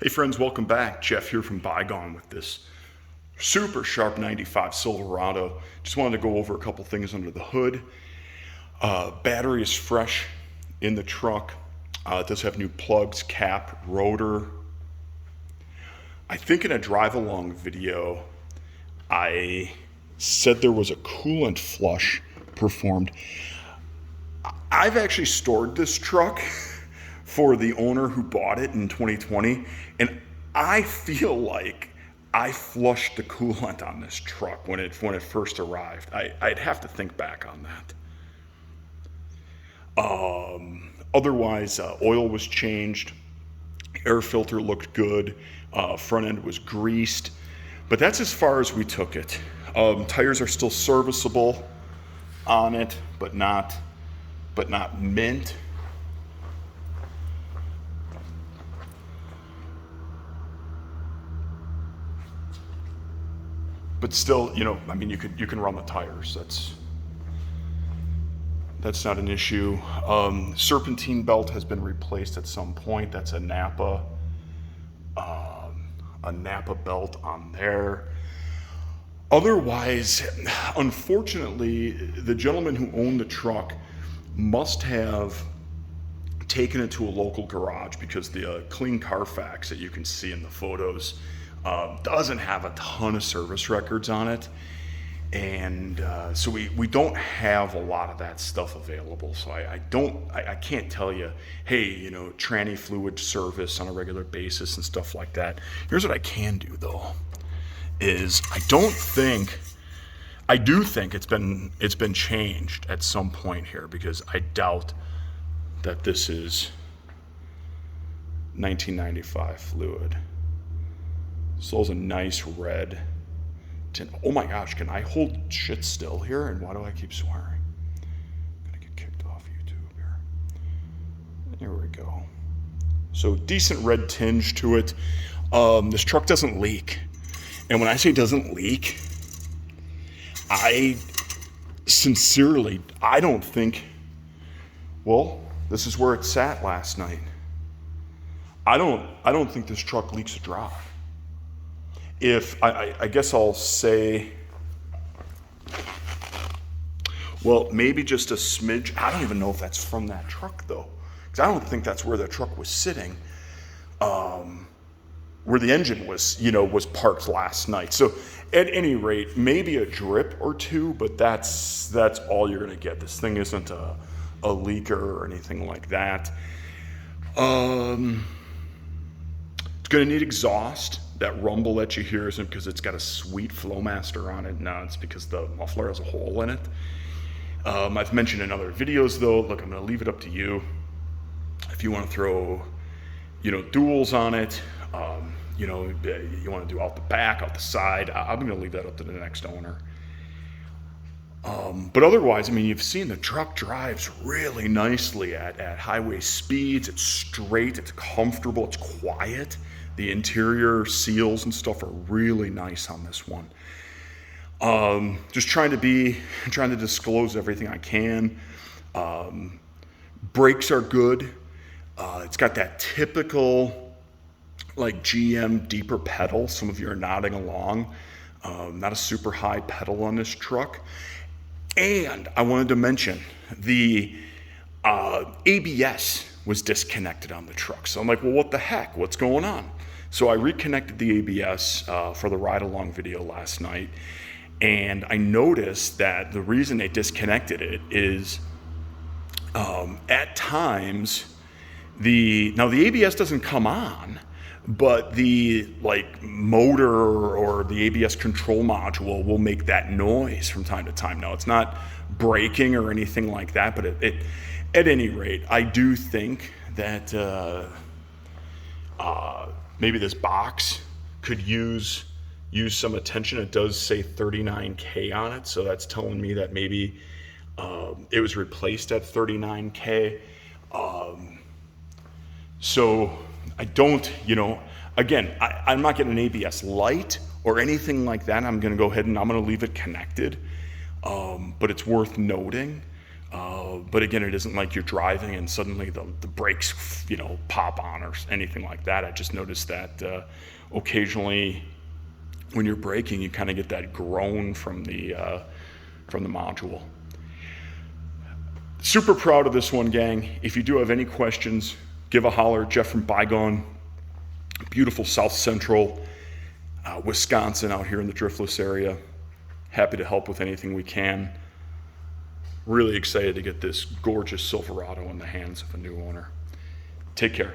Hey friends, welcome back. Jeff here from Bygone with this super sharp 95 Silverado. Just wanted to go over a couple things under the hood. Battery is fresh in the truck. It does have new plugs, cap, rotor. I think in a drive along video, I said there was a coolant flush performed. I've actually stored this truck for the owner who bought it in 2020, and I feel like I flushed the coolant on this truck when it first arrived. I'd have to think back on that. Otherwise, oil was changed, air filter looked good, front end was greased, but that's as far as we took it. Tires are still serviceable on it, but not mint. But still, I mean, you can run the tires. That's not an issue. Serpentine belt has been replaced at some point. That's a Napa belt on there. Otherwise, unfortunately, the gentleman who owned the truck must have taken it to a local garage because the clean Carfax that you can see in the photos doesn't have a ton of service records on it, and so we don't have a lot of that stuff available. So I can't tell you, hey, tranny fluid service on a regular basis and stuff like that. Here's what I can do though, is I do think it's been changed at some point here, because I doubt that this is 1995 fluid. So it's a nice red tint. Oh my gosh, can I hold shit still here? And why do I keep swearing? I'm gonna get kicked off YouTube here. There we go. So decent red tinge to it. This truck doesn't leak. And when I say doesn't leak, I don't think, well, this is where it sat last night. I don't think this truck leaks a drop. If I guess I'll say, well, maybe just a smidge. I don't even know if that's from that truck though, because I don't think that's where the truck was sitting, where the engine was parked last night. So at any rate, maybe a drip or two, but that's all you're gonna get. This thing isn't a leaker or anything like that. It's gonna need exhaust. That rumble that you hear isn't because it's got a sweet Flowmaster on it. No, it's because the muffler has a hole in it. I've mentioned in other videos though, look, I'm gonna leave it up to you. If you wanna throw, duals on it, you wanna do out the back, out the side, I'm gonna leave that up to the next owner. But otherwise, I mean, you've seen the truck drives really nicely at highway speeds. It's straight, it's comfortable, it's quiet. The interior seals and stuff are really nice on this one. Just trying to disclose everything I can. Brakes are good. It's got that typical like GM deeper pedal. Some of you are nodding along. Not a super high pedal on this truck. And I wanted to mention the ABS was disconnected on the truck. So I'm like, well, what the heck? What's going on? So I reconnected the ABS for the ride along video last night. And I noticed that the reason they disconnected it is at times the ABS doesn't come on, but the motor or the ABS control module will make that noise from time to time. Now it's not braking or anything like that, but it at any rate, I do think that maybe this box could use some attention. It does say 39K on it, so that's telling me that maybe it was replaced at 39K. So I don't, again, I'm not getting an ABS light or anything like that. I'm going to go ahead and I'm going to leave it connected. But it's worth noting But again, it isn't like you're driving and suddenly the brakes, pop on or anything like that. I just noticed that occasionally when you're braking, you kind of get that groan from the module. Super proud of this one, gang. If you do have any questions, give a holler. Jeff from Bygone, beautiful South Central Wisconsin out here in the Driftless area. Happy to help with anything we can. Really excited to get this gorgeous Silverado in the hands of a new owner. Take care.